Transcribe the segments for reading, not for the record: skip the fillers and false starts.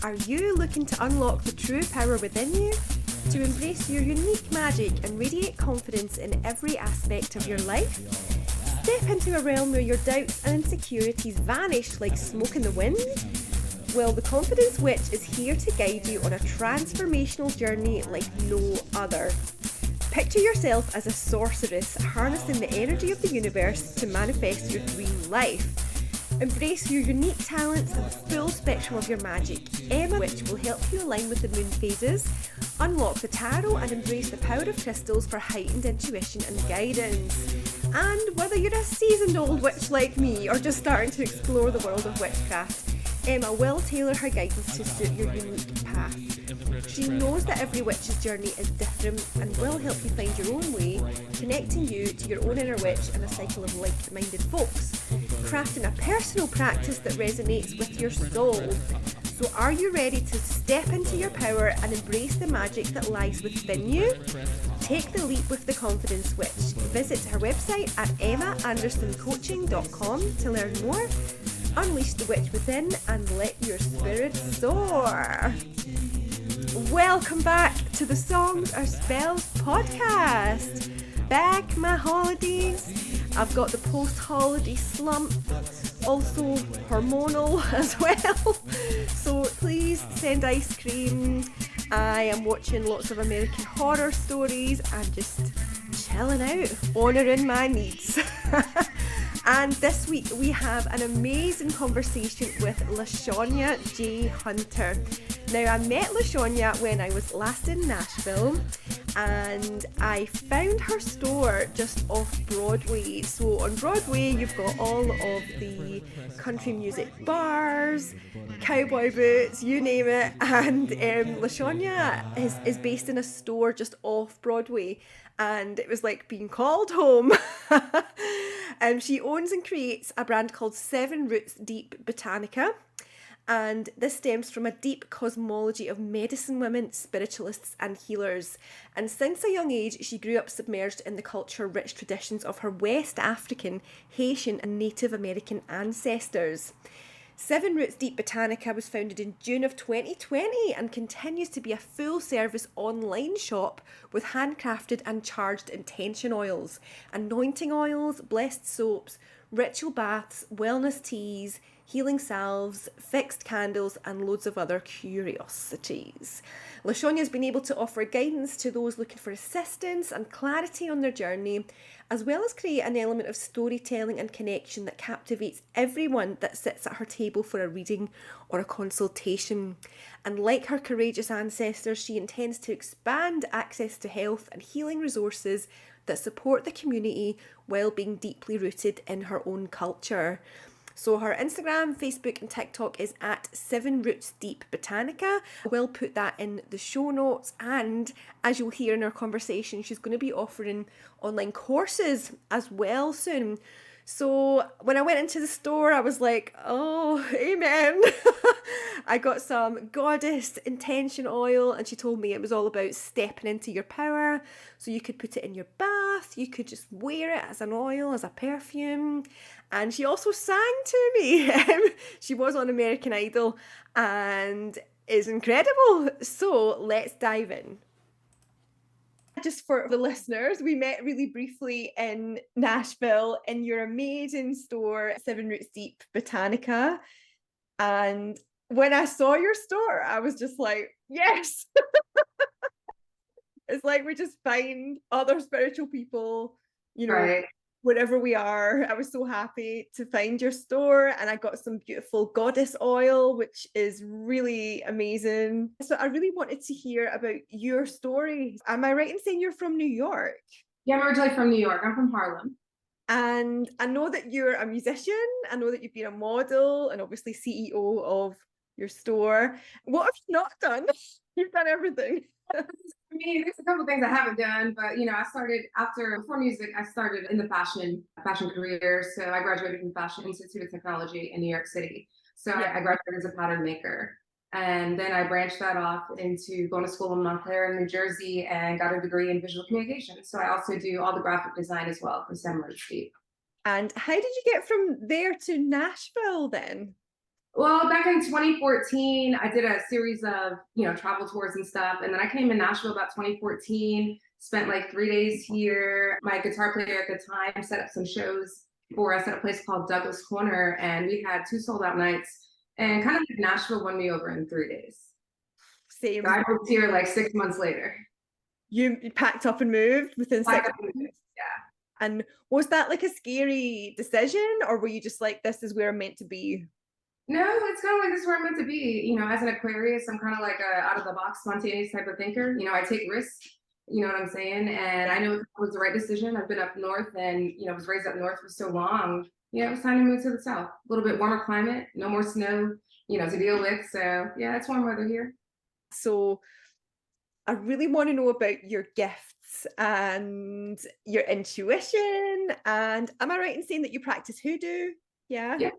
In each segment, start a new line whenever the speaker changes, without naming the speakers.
Are you looking to unlock the true power within you? To embrace your unique magic and radiate confidence in every aspect of your life? Step into a realm where your doubts and insecurities vanish like smoke in the wind? Well, the Confidence Witch is here to guide you on a transformational journey like no other. Picture yourself as a sorceress harnessing the energy of the universe to manifest your dream life. Embrace your unique talents and the full spectrum of your magic. Emma Witch will help you align with the moon phases, unlock the tarot and embrace the power of crystals for heightened intuition and guidance. And whether you're a seasoned old witch like me or just starting to explore the world of witchcraft, Emma will tailor her guidance to suit your unique path. She knows that every witch's journey is different and will help you find your own way, connecting you to your own inner witch and a cycle of like-minded folks, crafting a personal practice that resonates with your soul. So are you ready to step into your power and embrace the magic that lies within you? Take the leap with the Confidence Witch. Visit her website at emmaandersoncoaching.com to learn more. Unleash the witch within and let your spirit soar. Welcome back to the Songs Are Spells podcast. Back my holidays. I've got the post-holiday slump, also hormonal as well. So please send ice cream. I am watching lots of American Horror Stories and just chilling out, honouring my needs. And this week we have an amazing conversation with Lashonia J Hunter. Now, I met Lashonia when I was last in Nashville and I found her store just off Broadway. So on Broadway you've got all of the country music bars, cowboy boots, you name it, and Lashonia is based in a store just off Broadway. And it was like being called home. She owns and creates a brand called Seven Roots Deep Botanica. And this stems from a deep cosmology of medicine women, spiritualists and healers. And since a young age, she grew up submerged in the culture-rich traditions of her West African, Haitian and Native American ancestors. Seven Roots Deep Botanica was founded in June of 2020 and continues to be a full-service online shop with handcrafted and charged intention oils, anointing oils, blessed soaps, ritual baths, wellness teas, healing salves, fixed candles and loads of other curiosities. Lashonia has been able to offer guidance to those looking for assistance and clarity on their journey, as well as create an element of storytelling and connection that captivates everyone that sits at her table for a reading or a consultation. And like her courageous ancestors, she intends to expand access to health and healing resources that support the community while being deeply rooted in her own culture. So her Instagram, Facebook and TikTok is at Seven Roots Deep Botanica. I will put that in the show notes, and as you'll hear in our conversation, she's going to be offering online courses as well soon. So when I went into the store, I was like, oh, amen. I got some goddess intention oil and she told me it was all about stepping into your power. So you could put it in your bath, you could just wear it as an oil, as a perfume. And she also sang to me. She was on American Idol and is incredible. So let's dive in. Just for the listeners, we met really briefly in Nashville in your amazing store, Seven Roots Deep Botanica. And when I saw your store, I was just like, yes. It's like we just find other spiritual people, you know, right, wherever we are. I was so happy to find your store, and I got some beautiful goddess oil, which is really amazing. So I really wanted to hear about your story. Am I right in saying you're from New York?
Yeah, I'm originally from New York. I'm from Harlem.
And I know that you're a musician. I know that you've been a model and obviously CEO of your store. What have you not done? You've done everything.
I mean, there's a couple things I haven't done, but I started before music, I started in the fashion career. So I graduated from Fashion Institute of Technology in New York City. So I graduated as a pattern maker. And then I branched that off into going to school in Montclair, New Jersey, and got a degree in visual communication. So I also do all the graphic design as well for Seven Roots Deep.
And how did you get from there to Nashville then?
Well, back in 2014, I did a series of, travel tours and stuff. And then I came in Nashville about 2014, spent like 3 days here. My guitar player at the time set up some shows for us at a place called Douglas Corner. And we had 2 sold-out nights. And kind of like Nashville won me over in 3 days.
Same.
So I moved here like 6 months later.
You packed up and moved within 6 months?
Yeah.
And was that like a scary decision, or were you just like, this is where I'm meant to be?
No, it's kind of like this is where I'm meant to be. As an Aquarius, I'm kind of like a out of the box, spontaneous type of thinker. I take risks. You know what I'm saying? And I know it was the right decision. I've been up north and, was raised up north for so long. It was time to move to the south. A little bit warmer climate, no more snow, to deal with. So yeah, it's warm weather here.
So I really want to know about your gifts and your intuition. And am I right in saying that you practice hoodoo? Yeah.
Yeah.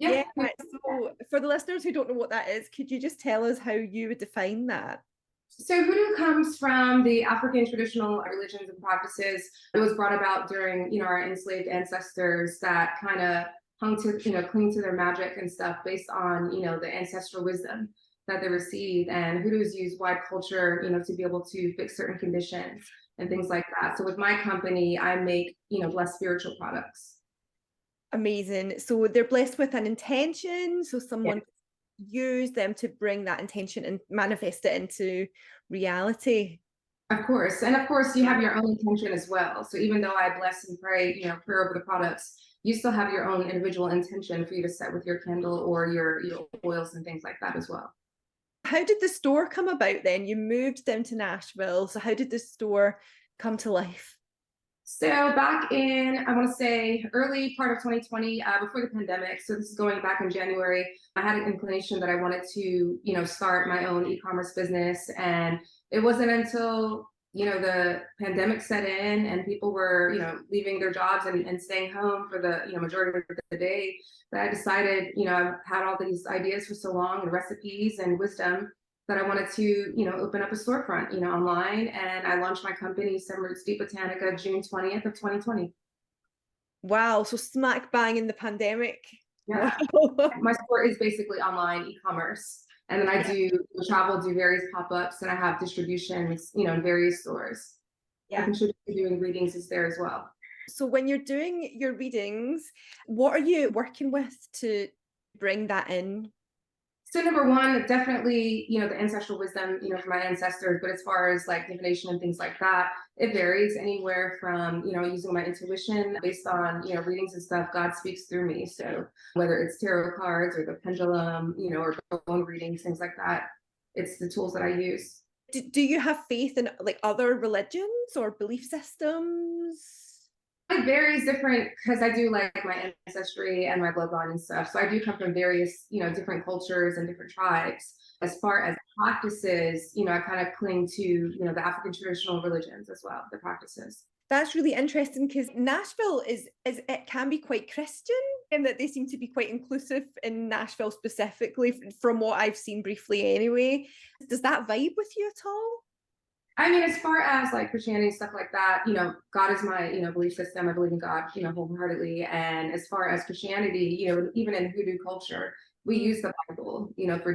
Yeah. So for the listeners who don't know what that is, could you just tell us how you would define that?
So hoodoo comes from the African traditional religions and practices. It was brought about during, our enslaved ancestors that kind of hung to, cling to their magic and stuff based on, the ancestral wisdom that they received. And hoodoos use white culture, to be able to fix certain conditions and things like that. So with my company, I make, blessed spiritual products.
Amazing. So they're blessed with an intention. So someone use them to bring that intention and manifest it into reality.
Of course. And of course, you have your own intention as well. So even though I bless and pray, pray over the products, you still have your own individual intention for you to set with your candle or your oils and things like that as well.
How did the store come about then? You moved down to Nashville. So how did the store come to life?
So back in, I want to say, early part of 2020, before the pandemic, so this is going back in January, I had an inclination that I wanted to, start my own e-commerce business. And it wasn't until, the pandemic set in and people were, leaving their jobs and staying home for the, majority of the day that I decided, I've had all these ideas for so long and recipes and wisdom that I wanted to, open up a storefront, online. And I launched my company, Seven Roots Deep Botanica, June 20th of 2020.
Wow. So smack bang in the pandemic.
Yeah.
Wow.
My store is basically online e-commerce. And then I do travel, do various pop-ups, and I have distributions, in various stores. I contribute to doing readings is there as well.
So when you're doing your readings, what are you working with to bring that in?
So number one, definitely, the ancestral wisdom, from my ancestors. But as far as like divination and things like that, it varies anywhere from, using my intuition based on, readings and stuff. God speaks through me. So whether it's tarot cards or the pendulum, or bone readings, things like that, it's the tools that I use.
Do you have faith in like other religions or belief systems?
It varies different because I do like my ancestry and my bloodline and stuff. So I do come from various, different cultures and different tribes. As far as practices, I kind of cling to, the African traditional religions as well, the practices.
That's really interesting because Nashville is it can be quite Christian in that they seem to be quite inclusive in Nashville specifically, from what I've seen briefly anyway. Does that vibe with you at all?
I mean, as far as like Christianity and stuff like that, God is my, belief system. I believe in God, wholeheartedly. And as far as Christianity, even in Hoodoo culture, we use the Bible, for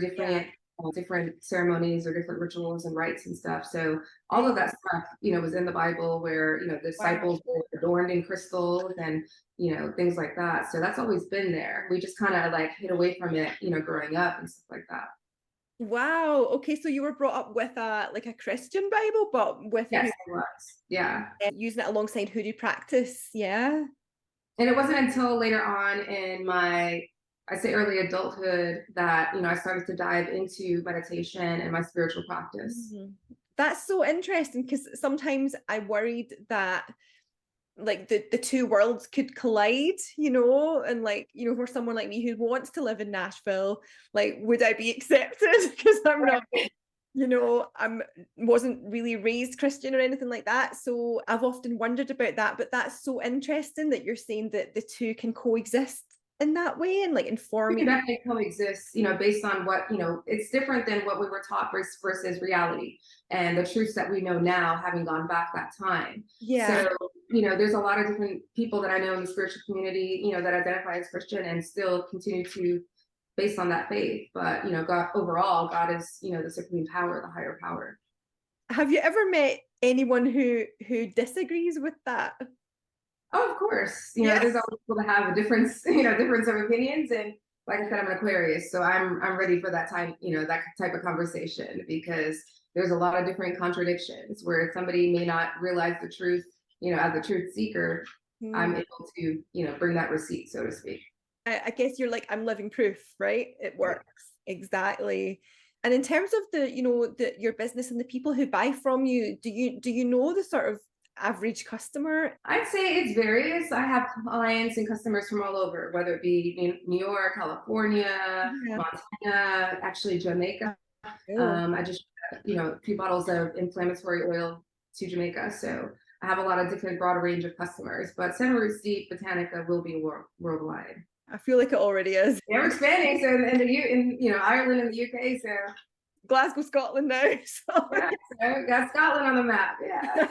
different ceremonies or different rituals and rites and stuff. So all of that stuff, was in the Bible where, the disciples were adorned in crystals and, things like that. So that's always been there. We just kind of like hid away from it, growing up and stuff like that.
Wow. Okay, so you were brought up with a Christian Bible, but with
yes, it was. Yeah,
using it alongside hoodoo practice. Yeah.
And it wasn't until later on in my, I say early adulthood that I started to dive into meditation and my spiritual practice.
Mm-hmm. That's so interesting because sometimes I worried that like the two worlds could collide, and like, for someone like me who wants to live in Nashville, like, would I be accepted? Because I'm not, I'm wasn't really raised Christian or anything like that. So I've often wondered about that, but that's so interesting that you're saying that the two can coexist in that way and like informing.
Definitely coexist, based on what, it's different than what we were taught versus reality and the truths that we know now, having gone back that time.
Yeah.
So, there's a lot of different people that I know in the spiritual community, that identify as Christian and still continue to, based on that faith. But, God overall, God is, the supreme power, the higher power.
Have you ever met anyone who disagrees with that?
Oh, of course.
Yeah.
There's always people that have a difference, difference of opinions. And like I said, I'm an Aquarius, so I'm ready for that type, that type of conversation, because there's a lot of different contradictions where somebody may not realize the truth, as a truth seeker. I'm able to, bring that receipt, so to speak.
I guess you're like, I'm living proof, right? It works. Exactly. And in terms of your business and the people who buy from you, do you know the sort of average customer?
I'd say it's various. I have clients and customers from all over, whether it be New York, California, Montana, actually Jamaica. I just, a few bottles of inflammatory oil to Jamaica. So I have a lot of different broad range of customers, but Seven Roots Deep Botanica will be worldwide.
I feel like it already is.
Yeah, we're expanding. So in Ireland and the UK. So
Glasgow, Scotland now. So.
Yeah, so we got Scotland on the map. Yeah.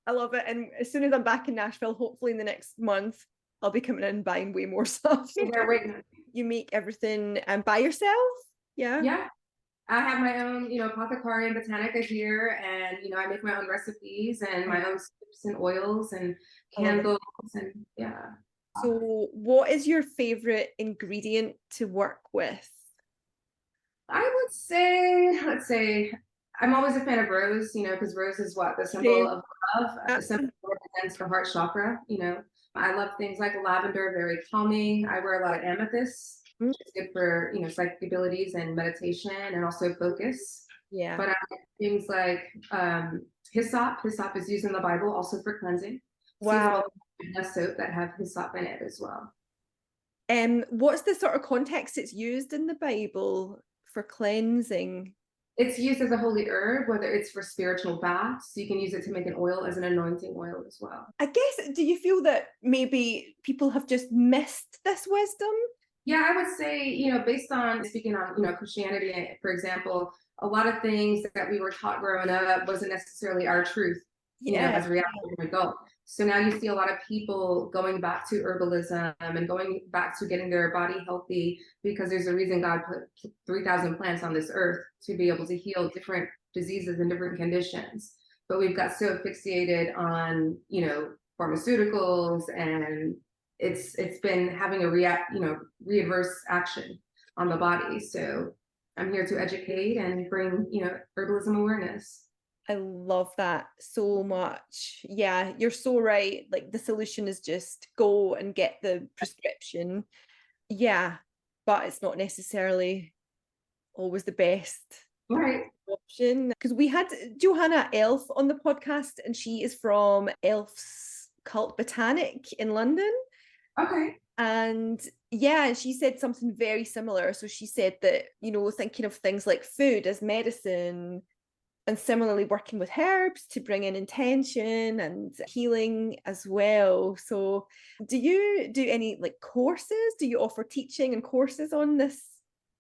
I love it. And as soon as I'm back in Nashville, hopefully in the next month, I'll be coming in and buying way more stuff.
They're waiting.
You make everything by yourself? Yeah.
Yeah. I have my own, apothecary and botanica here, and I make my own recipes and my own soups and oils and candles, and yeah.
So, what is your favorite ingredient to work with?
I would say, let's say, I'm always a fan of rose, because rose is what the symbol of love. The symbol represents the heart chakra. I love things like lavender, very calming. I wear a lot of amethyst, which is good for psychic abilities and meditation and also focus.
Yeah.
But I like things like hyssop. Hyssop is used in the Bible also for cleansing.
Wow.
Soap that have hyssop in it as well.
What's the sort of context it's used in the Bible for cleansing?
It's used as a holy herb, whether it's for spiritual baths. You can use it to make an oil as an anointing oil as well.
I guess, do you feel that maybe people have just missed this wisdom?
Yeah, I would say, based on speaking on, Christianity, for example, a lot of things that we were taught growing up wasn't necessarily our truth, as a reality as an adult. So now you see a lot of people going back to herbalism and going back to getting their body healthy, because there's a reason God put 3,000 plants on this earth to be able to heal different diseases and different conditions. But we've got so fixated on, pharmaceuticals, and it's been having a readverse action on the body. So I'm here to educate and bring, herbalism awareness.
I love that so much. Yeah, you're so right. Like, the solution is just go and get the prescription. Yeah, but it's not necessarily always the best option. Because we had Johanna Elf on the podcast, and she is from Elf's Cult Botanic in London.
Okay.
And yeah, she said something very similar. So she said that, thinking of things like food as medicine, and similarly working with herbs to bring in intention and healing as well. So do you do any courses? Do you offer teaching and courses on this?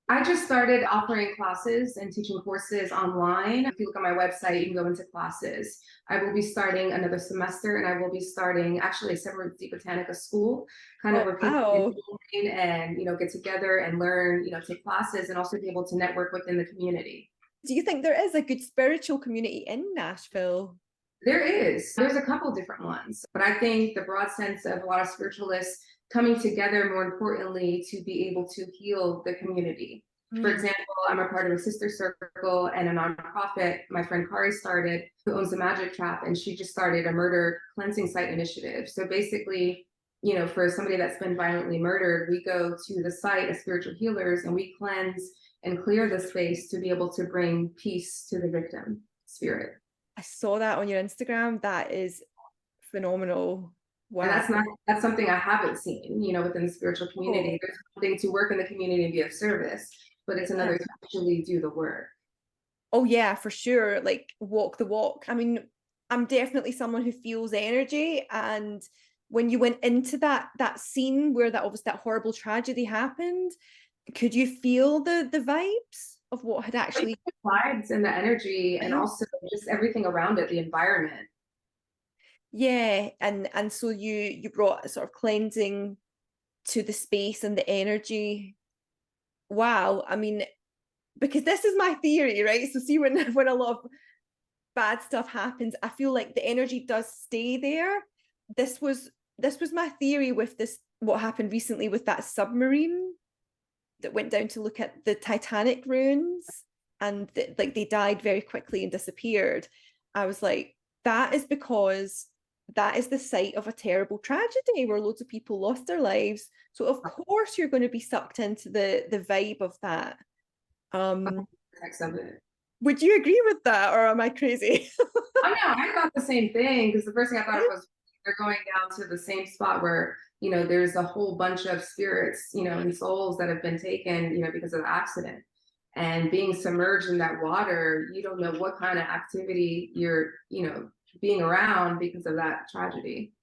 I just started offering classes and teaching courses online. If you look on my website, you can go into classes. I will be starting another semester, and I will be starting actually a Seven Roots Deep Botanica school, where people can and get together and learn, take classes, and also be able to network within the community.
Do you think there is a good spiritual community in Nashville?
There is. There's a couple different ones, but I think the broad sense of a lot of spiritualists coming together, more importantly, to be able to heal the community. For example, I'm a part of a sister circle and a nonprofit my friend Karlyn started, who owns a magic trap, and she just started a murder cleansing site initiative. So basically, for somebody that's been violently murdered, we go to the site as spiritual healers, and we cleanse and clear the space to be able to bring peace to the victim spirit.
I saw that on your Instagram. That is phenomenal. Wow.
And that's something I haven't seen, within the spiritual community. There's one thing to work in the community and be of service, but it's another to actually do the work.
Oh yeah, for sure. Like, walk the walk. I mean, I'm definitely someone who feels energy, and when you went into that scene where that horrible tragedy happened, could you feel the vibes of what had actually
vibes and the energy, and also just everything around it, the environment?
Yeah, and so you brought a sort of cleansing to the space and the energy. Wow. I mean, because this is my theory, right? So see, when a lot of bad stuff happens, I feel like the energy does stay there. This was my theory with this, what happened recently with that submarine that went down to look at the Titanic ruins, and like they died very quickly and disappeared. I was like, that is because that is the site of a terrible tragedy where loads of people lost their lives. So of course you're going to be sucked into the vibe of that. Would you agree with that, or am I crazy?
I know, I thought the same thing, because the first thing I thought was they're going down to the same spot where, you know, there's a whole bunch of spirits, you know, and souls that have been taken, you know, because of the accident. And being submerged in that water, you don't know what kind of activity you're, you know, being around because of that tragedy.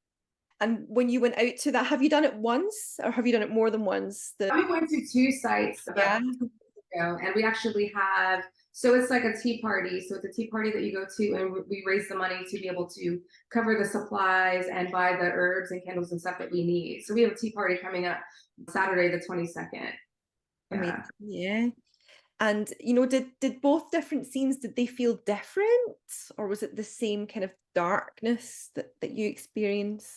And when you went out to that, have you done it once, or have you done it more than once?
We went to 2 sites about 2 weeks ago, and we actually have, so it's like a tea party. So it's a tea party that you go to, and we raise the money to be able to cover the supplies and buy the herbs and candles and stuff that we need. So we have a tea party coming up Saturday, the 22nd.
Yeah. Yeah. And, you know, did both different scenes, did they feel different, or was it the same kind of darkness that you experienced?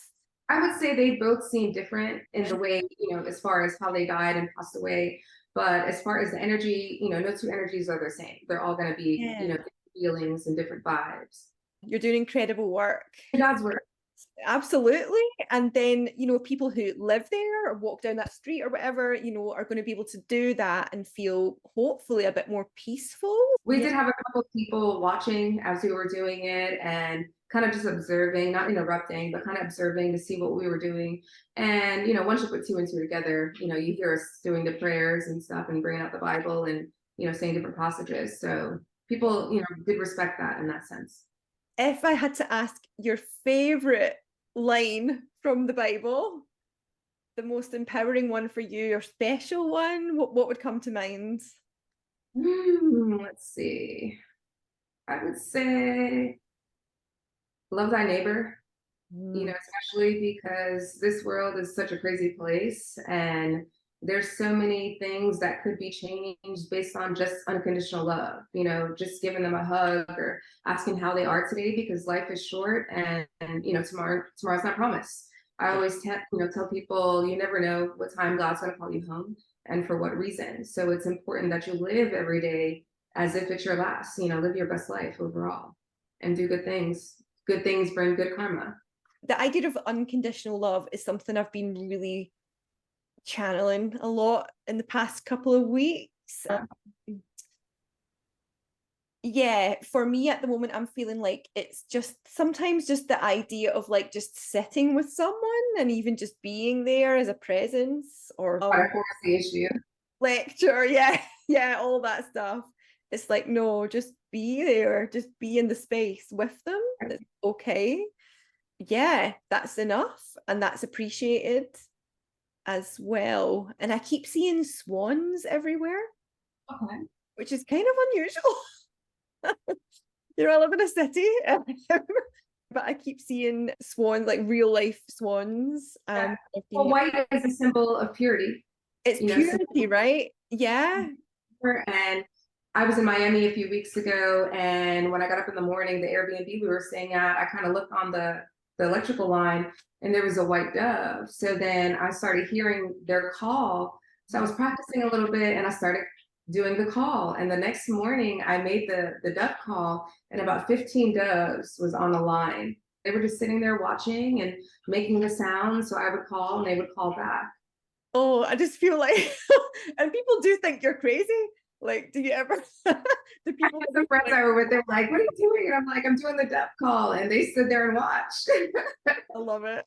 I would say they both seem different in the way, you know, as far as how they died and passed away. But as far as the energy, you know, no two energies are the same. They're all going to be, you know, different feelings and different vibes.
You're doing incredible work.
God's work.
Absolutely. And then, you know, people who live there or walk down that street or whatever, you know, are going to be able to do that and feel hopefully a bit more peaceful.
We did have a couple of people watching as we were doing it, and kind of just observing, not interrupting, but kind of observing to see what we were doing. And, you know, once you put 2 and 2 together, you know, you hear us doing the prayers and stuff and bringing out the Bible and, you know, saying different passages. So people, you know, did respect that in that sense.
If I had to ask your favorite line from the Bible, the most empowering one for you, your special one, what would come to mind?
Let's see. I would say love thy neighbor, you know, especially because this world is such a crazy place, and there's so many things that could be changed based on just unconditional love, you know, just giving them a hug or asking how they are today, because life is short, and you know, tomorrow's not promised. I always tell people, you never know what time God's going to call you home and for what reason. So it's important that you live every day as if it's your last, you know, live your best life overall and do good things. Good things bring good karma.
The idea of unconditional love is something I've been really channeling a lot in the past couple of weeks. Yeah, for me at the moment, I'm feeling like it's just sometimes just the idea of like just sitting with someone and even just being there as a presence, or
the issue.
Lecture, yeah, all that stuff. It's like, no, just be there, just be in the space with them. It's okay. Yeah, that's enough, and that's appreciated as well. And I keep seeing swans everywhere, which is kind of unusual. You know, I live in a city, but I keep seeing swans, like real life swans.
Well, white is a symbol of purity.
It's purity, right? Yeah.
And I was in Miami a few weeks ago, and when I got up in the morning, the Airbnb we were staying at, I kind of looked on the electrical line, and there was a white dove. So then I started hearing their call. So I was practicing a little bit, and I started doing the call. And the next morning I made the dove call, and about 15 doves was on the line. They were just sitting there watching and making the sound. So I would call and they would call back.
Oh, I just feel like, and people do think you're crazy. Like, do you ever, do people?
The friends I were with, they're like, what are you doing? And I'm like, I'm doing the dove call. And they stood there and watched.
I love it.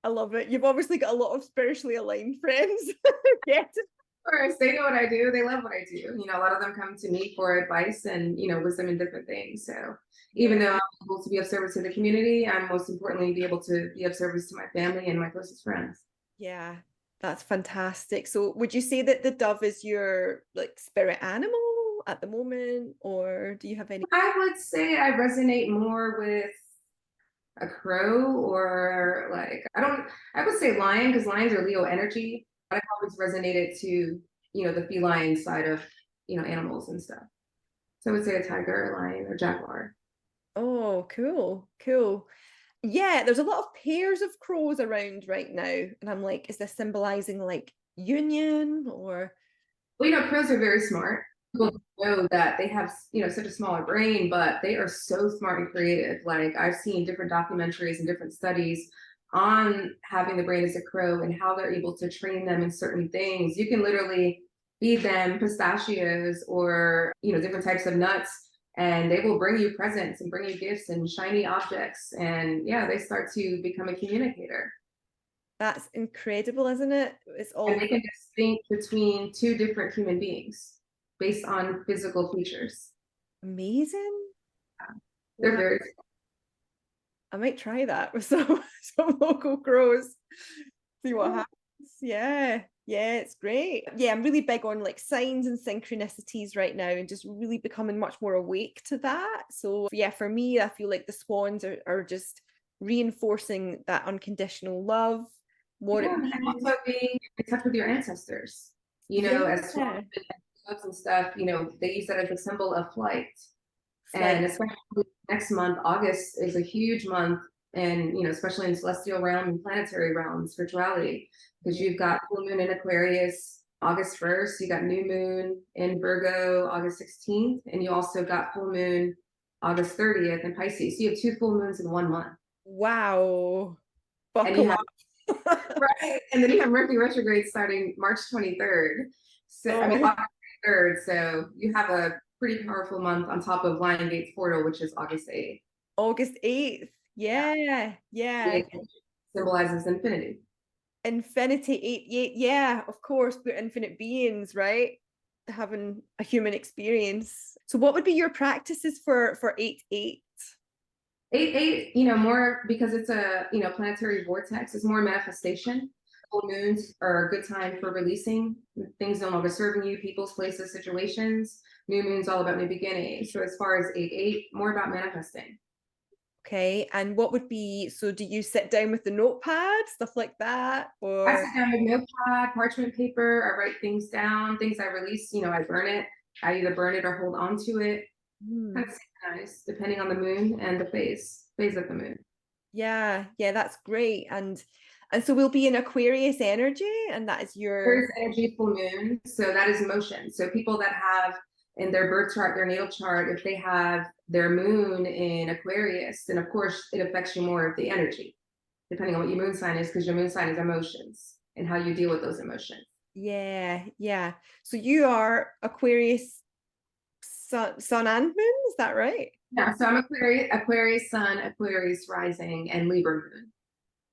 I love it. You've obviously got a lot of spiritually aligned friends. Yes.
Of course, they know what I do. They love what I do. You know, a lot of them come to me for advice and, you know, wisdom in different things. So even though I'm able to be of service to the community, I'm most importantly be able to be of service to my family and my closest friends.
Yeah, that's fantastic. So would you say that the dove is your like spirit animal at the moment, or do you have any?
I would say I resonate more with a crow, or like, I would say lion, because lions are Leo energy. I've always resonated to, the feline side of, animals and stuff. So I would say a tiger, a lion, or jaguar.
Oh, cool, cool. Yeah, there's a lot of pairs of crows around right now, and I'm like, is this symbolizing like union or?
Well, crows are very smart. People know that they have, such a smaller brain, but they are so smart and creative. Like I've seen different documentaries and different studies on having the brain as a crow and how they're able to train them in certain things. You can literally feed them pistachios or, different types of nuts, and they will bring you presents and bring you gifts and shiny objects. And yeah, they start to become a communicator.
That's incredible, isn't it? It's
And
all
they can distinct between two different human beings based on physical features.
amazing.
They're
Wow.
very
I might try that with some some local crows. See what
cool.
happens. Yeah. Yeah, it's great. Yeah, I'm really big on like signs and synchronicities right now and just really becoming much more awake to that. So yeah, for me, I feel like the swans are just reinforcing that unconditional love, what it
Yeah, and
means.
also being in touch with your ancestors. As
Yeah.
swans and stuff, they use that as a symbol of flight.
Like,
And especially next month, August is a huge month, and especially in celestial realm and planetary realm, spirituality, because
yeah.
you've got full moon in Aquarius August 1st, you got new moon in Virgo August 16th, and you also got full moon August 30th in Pisces. So you have two full moons in 1 month.
Wow.
And you
Buckle
have
up.
right, and then you have Mercury retrograde starting March 23rd. So I mean
Oh,
August 3rd. So you have a pretty powerful month on top of Lion Gate's portal, which is August 8th.
August 8th. Yeah. Yeah.
It symbolizes infinity.
Infinity 8, yeah, yeah, of course, we're infinite beings, right? Having a human experience. So what would be your practices for 8-8?
8-8, more because it's a planetary vortex, is more manifestation. Full moons are a good time for releasing things no longer serving you, people's, places, situations. New moon's all about new beginnings. So as far as 8-8, more about manifesting.
Okay, and what would be, so do you sit down with the notepad, stuff like that,
I
or?
sit down with notepad, parchment paper. I write things down, things I release. I burn it. I either burn it or hold on to it.
Hmm.
Kind of synchronize depending on the moon and the phase of the moon.
Yeah, yeah, that's great. And so we'll be in Aquarius energy, and that is your.
There's energy full moon, so that is motion. So people that have in their birth chart, their natal chart, if they have their moon in Aquarius, then of course it affects you more of the energy, depending on what your moon sign is, because your moon sign is emotions and how you deal with those emotions.
Yeah, yeah. So you are Aquarius sun and moon, is that right?
Yeah, so I'm Aquarius Sun, Aquarius Rising, and Libra Moon.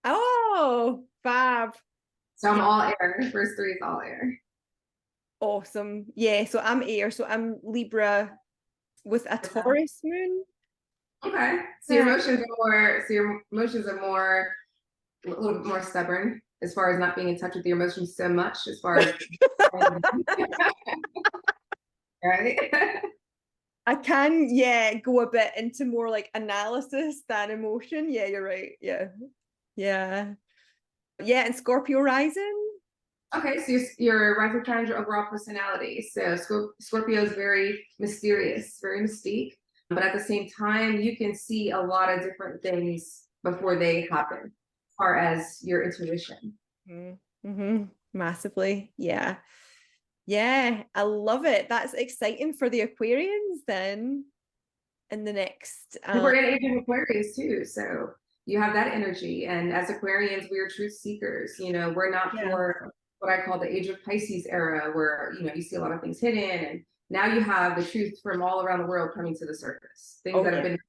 Oh, fab.
So I'm
Yeah,
all air. First three is all air.
awesome. Yeah, so I'm air, so I'm Libra with a Taurus moon.
Okay. So
Yeah.
your emotions are more a little bit more stubborn as far as not being in touch with your emotions so much as far as right.
I can, yeah, go a bit into more like analysis than emotion. Yeah, you're right. Yeah. Yeah. Yeah, and Scorpio rising.
Okay, so your rising sign is your overall personality. So Scorpio is very mysterious, very mystique, but at the same time, you can see a lot of different things before they happen, as far as your intuition.
Mm-hmm. Massively. Yeah. Yeah, I love it. That's exciting for the Aquarians then in the next
And we're in age of Aquarius too, so you have that energy. And as Aquarians, we are truth seekers. We're not
yeah.
for what I call the age of Pisces era, where you see a lot of things hidden, and now you have the truth from all around the world coming to the surface. Things
Oh
that have
yeah.
been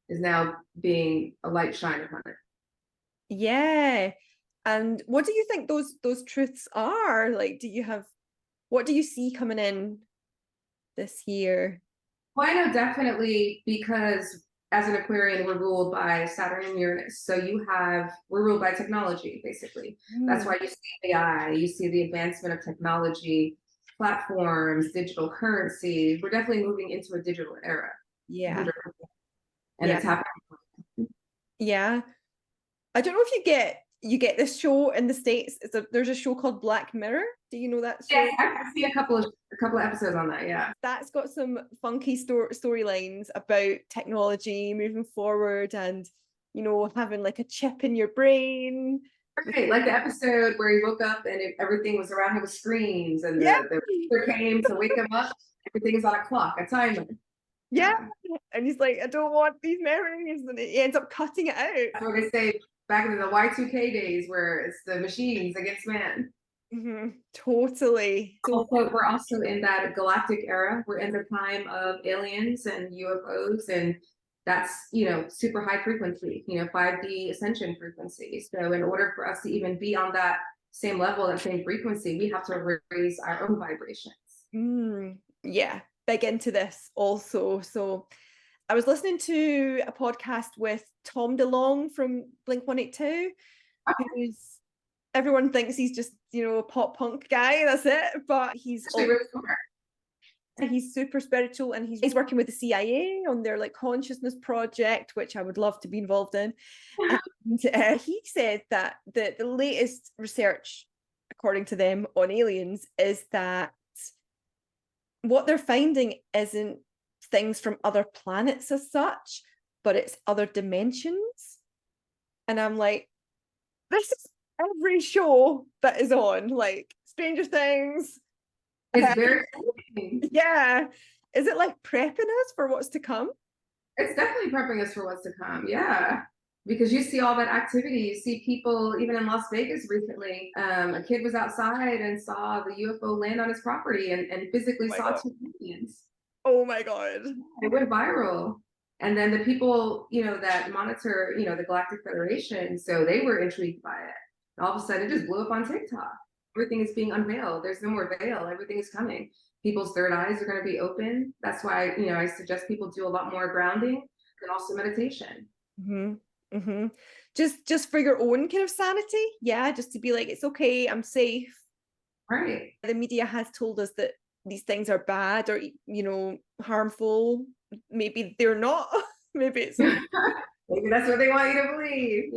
is now being a light shine upon it.
Yeah. And what do you think those truths are? Like, do you have what do you see coming in this year?
Well, I know definitely because as an Aquarian, we're ruled by Saturn and Uranus. So we're ruled by technology, basically. That's
Mm,
why you see AI, you see the advancement of technology, platforms, digital currency. We're definitely moving into a digital era,
yeah.
100%. And
Yeah.
it's happening.
Yeah. I don't know if you get you get this show in the States. There's a show called Black Mirror. Do you know that show?
Yeah, I've seen a couple of episodes on that. Yeah.
That's got some funky storylines about technology moving forward, and having like a chip in your brain.
Right, like the episode where he woke up and everything was around him with screens, and
Yeah.
the doctor came to wake him up. Everything is on a clock, a timer.
Yeah. And he's like, I don't want these memories, and he ends up cutting it out.
That's what they say back in the Y2K days, where it's the machines against man.
Totally.
So we're also in that galactic era. We're in the time of aliens and UFOs, and that's super high frequency, 5D ascension frequency. So in order for us to even be on that same level, that same frequency, we have to raise our own vibrations.
Yeah, big into this also. So I was listening to a podcast with Tom DeLonge from Blink-182, who's, everyone thinks he's just, a pop punk guy, that's it. But he's super spiritual, and he's working with the CIA on their like consciousness project, which I would love to be involved in. And he said that the latest research, according to them, on aliens is that what they're finding isn't things from other planets as such, but it's other dimensions. And I'm like, this is every show that is on, like Stranger Things.
It's very exciting.
Yeah. Is it like prepping us for what's to come?
It's definitely prepping us for what's to come. Yeah. Because you see all that activity. You see people, even in Las Vegas recently, a kid was outside and saw the UFO land on his property and physically saw two aliens.
Oh my God.
It went viral. And then the people, that monitor, the Galactic Federation, so they were intrigued by it. And all of a sudden, it just blew up on TikTok. Everything is being unveiled. There's no more veil. Everything is coming. People's third eyes are going to be open. That's why, I suggest people do a lot more grounding and also meditation.
Just for your own kind of sanity. Yeah, just to be like, it's okay, I'm safe.
Right.
The media has told us that these things are bad or, harmful. Maybe they're not. Maybe it's
maybe that's what they want you to believe,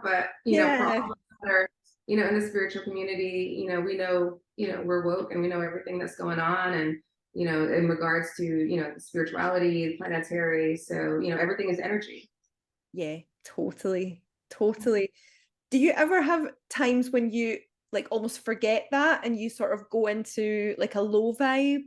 but for all of us that are, in the spiritual community, we know, we're woke and we know everything that's going on, and in regards to spirituality, planetary, so everything is energy.
Yeah, totally. Do you ever have times when you like almost forget that and you sort of go into like a low vibe?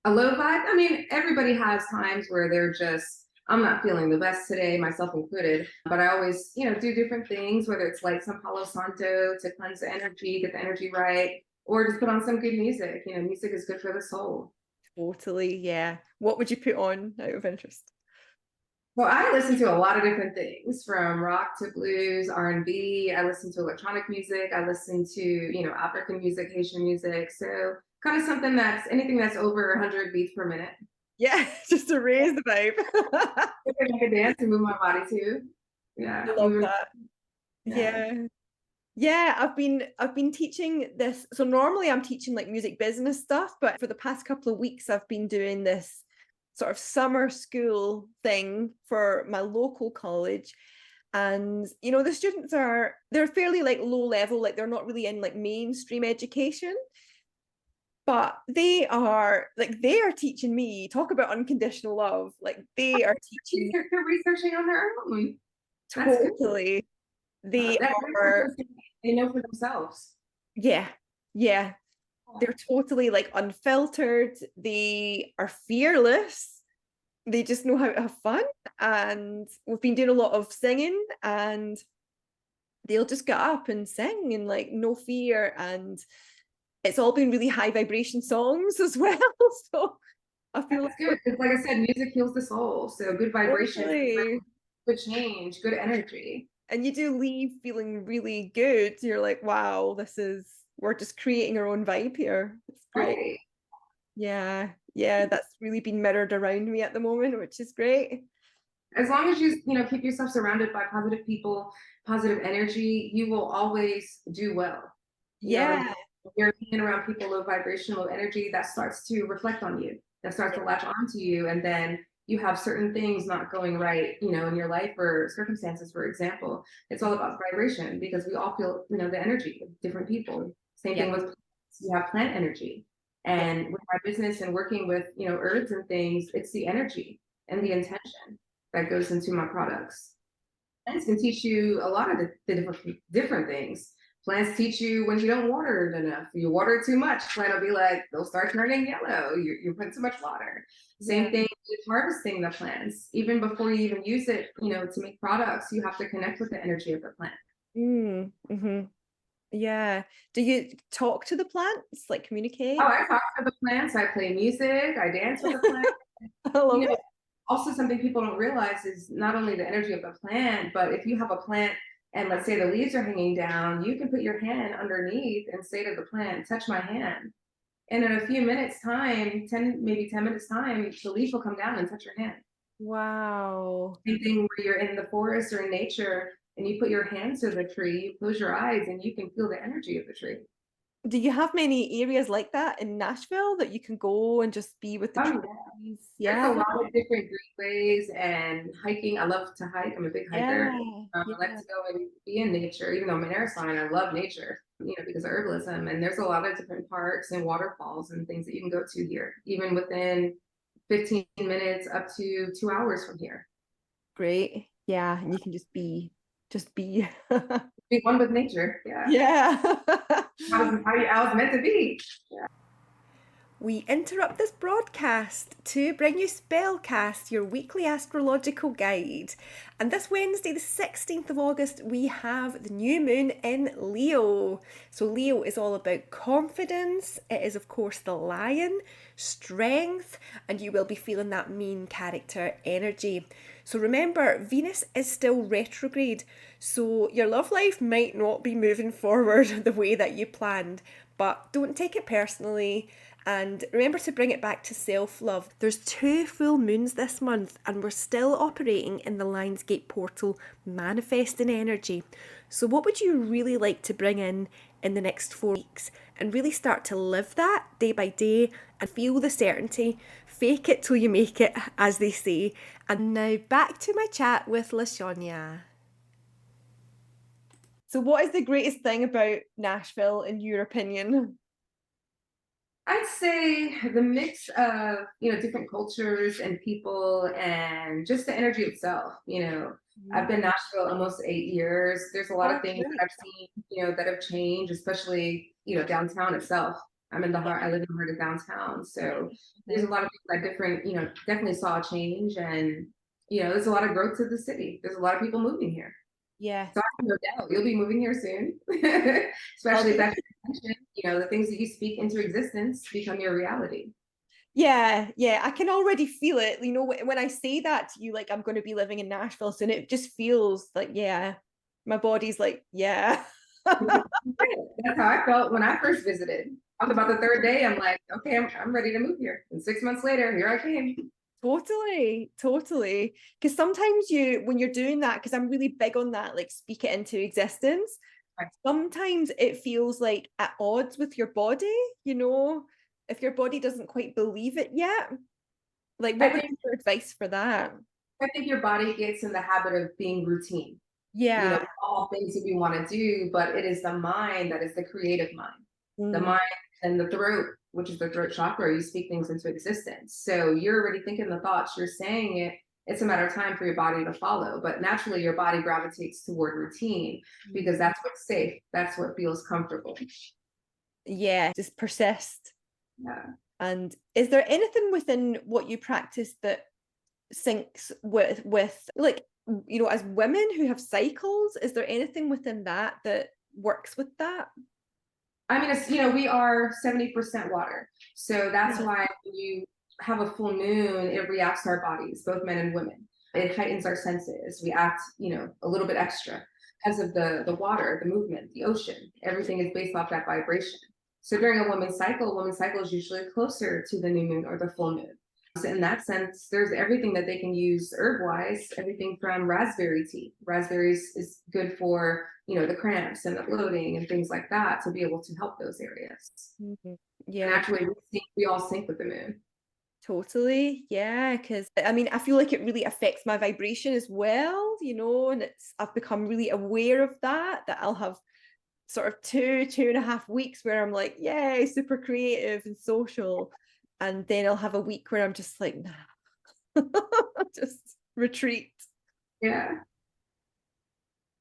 A low vibe? I mean, everybody has times where they're just, I'm not feeling the best today, myself included, but I always, do different things, whether it's like some Palo Santo to cleanse the energy, get the energy right, or just put on some good music. Music is good for the soul.
Totally, yeah. What would you put on out of interest?
Well, I listen to a lot of different things, from rock to blues, R&B. I listen to electronic music. I listen to, African music, Haitian music. So kind of something anything that's over 100 beats per minute.
Yeah, just to raise the vibe.
I can dance and move my body too. Yeah.
I love that. Yeah, I've been teaching this. So normally I'm teaching like music business stuff, but for the past couple of weeks I've been doing this sort of summer school thing for my local college. And the students they're fairly like low level, like they're not really in like mainstream education, but they are teaching me, talk about unconditional love, like they are teaching.
They're researching on their own.
Totally. They
know for themselves.
Yeah. They're totally like unfiltered. They are fearless. They just know how to have fun. And we've been doing a lot of singing, and they'll just get up and sing and like no fear. And it's all been really high vibration songs as well. So I feel
that's good. Like I said, music heals the soul. So good vibration, good change, good energy.
And you do leave feeling really good. You're like, wow, we're just creating our own vibe here. It's great. Right. Yeah, that's really been mirrored around me at the moment, which is great.
As long as you keep yourself surrounded by positive people, positive energy, you will always do well.
Yeah.
If you're hanging around people low vibration, low energy, that starts to reflect on you. That starts to latch onto you, and then you have certain things not going right, in your life or circumstances, for example, it's all about vibration because we all feel, the energy of different people. Same
Yeah.
thing with plants. You have plant energy.
Yeah.
And with my business and working with, herbs and things, it's the energy and the intention that goes into my products. Plants can teach you a lot of the different things. Plants teach you when you don't water it enough. You water it too much, plant will be like, they'll start turning yellow. You're putting too much water. Same thing with harvesting the plants. Even before you even use it, to make products, you have to connect with the energy of the plant.
Mm-hmm. Yeah. Do you talk to the plants, like communicate?
Oh, I talk to the plants. I play music. I dance with the plants.
I love
You know,
it.
Also something people don't realize is not only the energy of the plant, but if you have a plant and let's say the leaves are hanging down, you can put your hand underneath and say to the plant, touch my hand. And in a few minutes time, maybe 10 minutes time, the leaf will come down and touch your hand.
Wow.
Same thing where you're in the forest or in nature and you put your hands to the tree, you close your eyes and you can feel the energy of the tree.
Do you have many areas like that in Nashville that you can go and just be with the
Oh,
trees?
there's
Yeah.
a lot of different greenways and hiking. I love to hike. I'm a big hiker.
Yeah.
I like to go and be in nature, even though I'm an air sign. I love nature, because of herbalism. And there's a lot of different parks and waterfalls and things that you can go to here, even within 15 minutes up to 2 hours from here.
Great. Yeah. And you can just be.
Be one with nature. Yeah.
Yeah.
I was meant to be.
We interrupt this broadcast to bring you Spellcast, your weekly astrological guide. And this Wednesday, the 16th of August, we have the new moon in Leo. So, Leo is all about confidence. It is, of course, the lion, strength, and you will be feeling that main character energy. So, remember, Venus is still retrograde. So, your love life might not be moving forward the way that you planned, but don't take it personally. And remember to bring it back to self-love. There's 2 full moons this month and we're still operating in the Lionsgate portal manifesting energy. So what would you really like to bring in the next 4 weeks and really start to live that day by day and feel the certainty? Fake it till you make it, as they say. And now back to my chat with Lashonia. So what is the greatest thing about Nashville in your opinion?
I'd say the mix of, different cultures and people and just the energy itself. I've been in Nashville almost 8 years. There's a lot of things that I've seen, that have changed, especially, downtown itself. I live in the heart of downtown. So there's a lot of people that definitely saw a change and, there's a lot of growth to the city. There's a lot of people moving here.
Yeah.
So I have no doubt you'll be moving here soon, especially if that's your intention. The things that you speak into existence become your reality.
Yeah, I can already feel it. When I say that to you, like I'm going to be living in Nashville soon, it just feels like, yeah, my body's like, yeah.
That's how I felt when I first visited. On about the third day, I'm like, okay, I'm ready to move here. And 6 months later, here I came.
Totally. Because sometimes when you're doing that, because I'm really big on that, like speak it into existence.
Right.
Sometimes it feels like at odds with your body, if your body doesn't quite believe it yet. Like, what would be your advice for that?
I think your body gets in the habit of being routine.
Yeah.
All things that we want to do, but it is the mind that is the creative mind. The mind and the throat, which is the throat chakra, you speak things into existence. So you're already thinking the thoughts, you're saying it. It's a matter of time for your body to follow. But naturally, your body gravitates toward routine because that's what's safe. That's what feels comfortable.
Yeah, just persist.
Yeah.
And is there anything within what you practice that syncs with like, as women who have cycles, is there anything within that works with that?
I mean, it's, we are 70% water. So that's why when you have a full moon, it reacts to our bodies, both men and women. It heightens our senses. We act, a little bit extra because of the water, the movement, the ocean. Everything is based off that vibration. So during a woman's cycle is usually closer to the new moon or the full moon. So in that sense, there's everything that they can use herb-wise, everything from raspberry tea. Raspberries is good for, the cramps and the bloating and things like that to be able to help those areas.
Mm-hmm. Yeah.
And actually, we all sync with the moon.
Totally. Yeah. Because I mean, I feel like it really affects my vibration as well, and I've become really aware of that I'll have sort of 2.5 weeks where I'm like, yay, super creative and social. And then I'll have a week where I'm just like, nah, just retreat.
Yeah.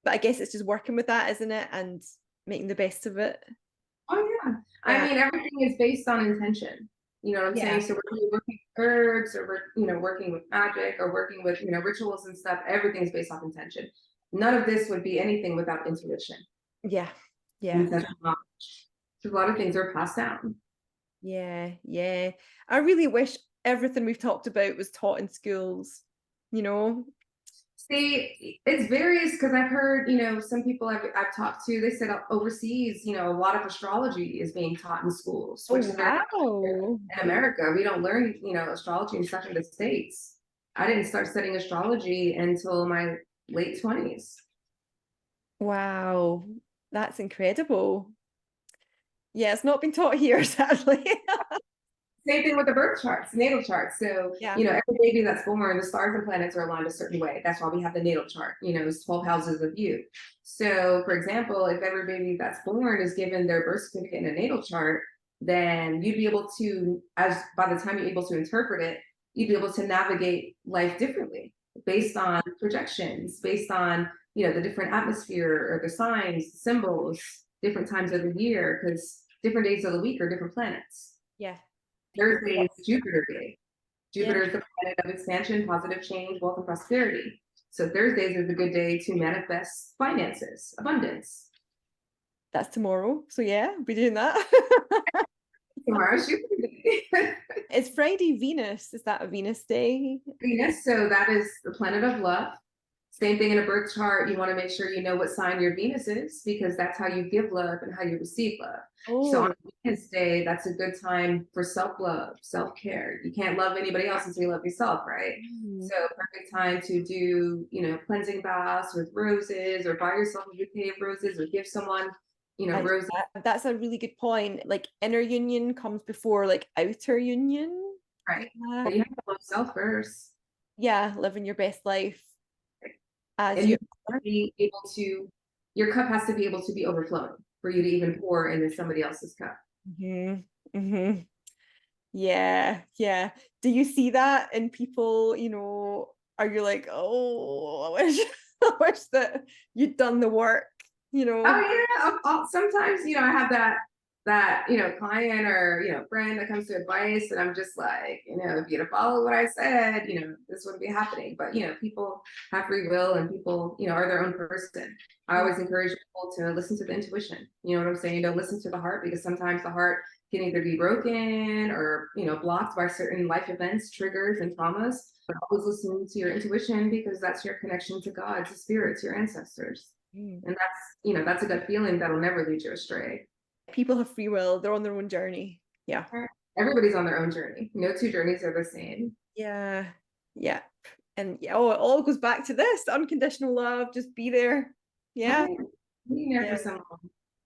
But I guess it's just working with that, isn't it? And making the best of it.
Oh yeah. I mean, everything is based on intention. You know what I'm saying? So we're working with herbs, or we're, working with magic, or working with, rituals and stuff. Everything's based off intention. None of this would be anything without intuition.
Yeah. Yeah.
Intentional knowledge. So a lot of things are passed down.
Yeah. Yeah. I really wish everything we've talked about was taught in schools,
See, it's various, because I've heard, some people I've talked to, they said overseas, a lot of astrology is being taught in schools, which is very
wow.
in America. We don't learn, astrology and stuff in the States. I didn't start studying astrology until my late 20s.
Wow. That's incredible. Yeah, it's not been taught here, sadly.
Same thing with the birth charts, natal charts. So,
Yeah.
every baby that's born, the stars and planets are aligned a certain way. That's why we have the natal chart, it's 12 houses of you. So, for example, if every baby that's born is given their birth certificate in a natal chart, then you'd be able to, as by the time you're able to interpret it, you'd be able to navigate life differently based on projections, based on, the different atmosphere or the signs, symbols, different times of the year, because different days of the week are different planets.
Yeah.
Thursday is Jupiter Day. Jupiter is the planet of expansion, positive change, wealth, and prosperity. So Thursdays is a good day to manifest finances, abundance.
That's tomorrow. So yeah, we'll be doing that.
Tomorrow's Jupiter Day.
It's Friday Venus. Is that a Venus day?
Venus, so that is the planet of love. Same thing in a birth chart. You want to make sure you know what sign your Venus is, because that's how you give love and how you receive love. So on Venus Day, that's a good time for self-love, self-care. You can't love anybody else until you love yourself, right? So perfect time to do, cleansing baths with roses, or buy yourself a bouquet of roses, or give someone, roses.
That's a really good point. Like inner union comes before like outer union.
Right. Yeah. You have to love self first.
Yeah, living your best life.
And you have to be able to, your cup has to be able to be overflowing for you to even pour into somebody else's cup.
Yeah, yeah. Do you see that in people, are you like, oh, I wish that you'd done the work,
Oh yeah. Sometimes, I have that, client or, friend that comes to advice, and I'm just like, if you'd have followed what I said, this wouldn't be happening. But, people have free will, and people, are their own person. I always encourage people to listen to the intuition. You know what I'm saying? Don't listen to the heart, because sometimes the heart can either be broken or, blocked by certain life events, triggers, and traumas. But always listen to your intuition, because that's your connection to God, to spirit, to your ancestors. And that's a good feeling that'll never lead you astray.
People have free will. They're on their own journey. Yeah.
Everybody's on their own journey. No two journeys are the same.
Yeah. Yeah. And it all goes back to this unconditional love. Just be there. Yeah.
Be there for someone.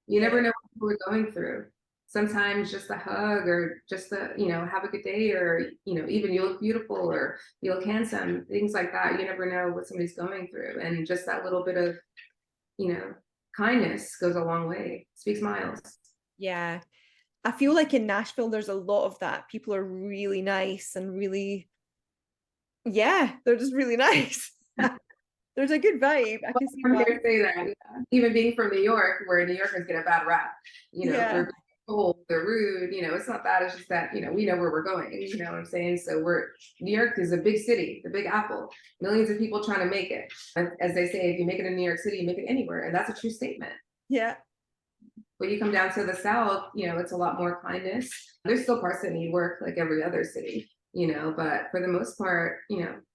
You never know what people are going through. Sometimes just a hug, or just have a good day, or, even you look beautiful, or you look handsome, things like that. You never know what somebody's going through. And just that little bit of, kindness goes a long way. Speaks miles. Yeah.
I feel like in Nashville, there's a lot of that. People are really nice and really, they're just really nice. There's a good vibe. I can see
why. Say that. Yeah. Even being from New York, where New Yorkers get a bad rap, they're cold, they're rude, it's not that, it's just that, we know where we're going, you know what I'm saying? So New York is a big city, the big apple, millions of people trying to make it. As they say, if you make it in New York City, you make it anywhere. And that's a true statement.
Yeah.
When you come down to the South, it's a lot more kindness. There's still parts that need work, like every other city, but for the most part,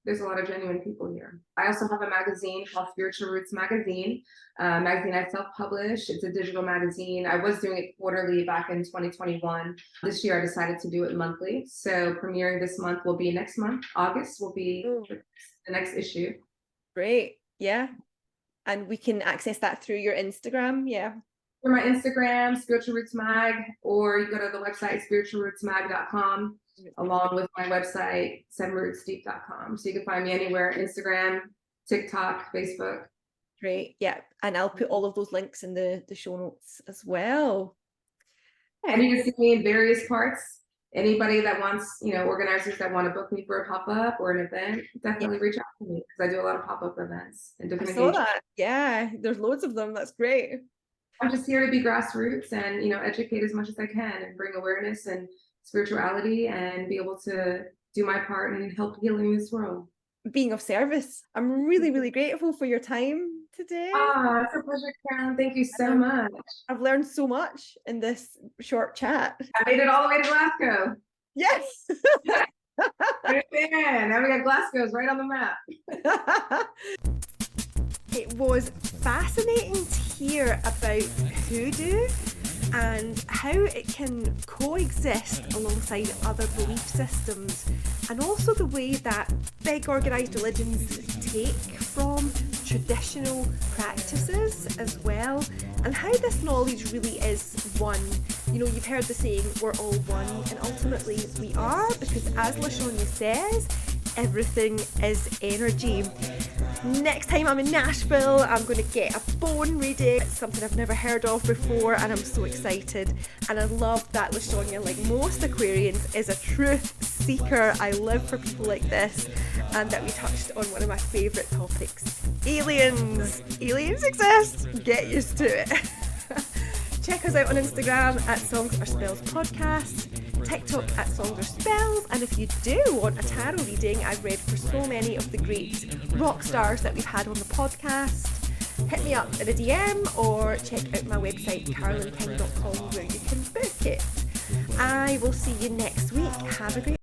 there's a lot of genuine people here. I also have a magazine called Spiritual Roots Magazine. Magazine I self-publish. It's a digital magazine. I was doing it quarterly back in 2021. This year I decided to do it monthly. So premiering this month will be next month. August will be the next issue.
Great. Yeah. And we can access that through your Instagram. Yeah.
For my Instagram, Spiritual Roots Mag, or you go to the website spiritualrootsmag.com. along with my website, sevenrootsdeep.com. So you can find me anywhere, Instagram, TikTok, Facebook.
Great. Yeah. And I'll put all of those links in the show notes as well.
And you can see me in various parts. Anybody that wants, organizers that want to book me for a pop-up or an event, definitely reach out to me because I do a lot of pop-up events and different
occasions. That. Yeah, there's loads of them. That's great.
I'm just here to be grassroots and, educate as much as I can and bring awareness and spirituality and be able to do my part and help healing this world.
Being of service. I'm really, really grateful for your time today.
It's a pleasure, Karlyn. Thank you so much.
I've learned so much in this short chat.
I made it all the way to Glasgow.
Yes.
Right there. Now we got Glasgow's right on the map.
It was fascinating to hear about hoodoo and how it can coexist alongside other belief systems, and also the way that big organised religions take from traditional practices as well, and how this knowledge really is one. You've heard the saying, we're all one, and ultimately we are, because as Lashonia says, everything is energy. Next time I'm in Nashville, I'm going to get a bone reading. It's something I've never heard of before, and I'm so excited. And I love that Lashonia, like most Aquarians, is a truth seeker. I live for people like this, and that we touched on one of my favourite topics, aliens. Aliens exist. Get used to it. Check us out on Instagram at Songs Are Spells Podcast, TikTok at Songs Are Spells, and if you do want a tarot reading, I've read for so many of the great rock stars that we've had on the podcast, hit me up in a DM or check out my website karlynking.com where you can book it. I will see you next week. Have a great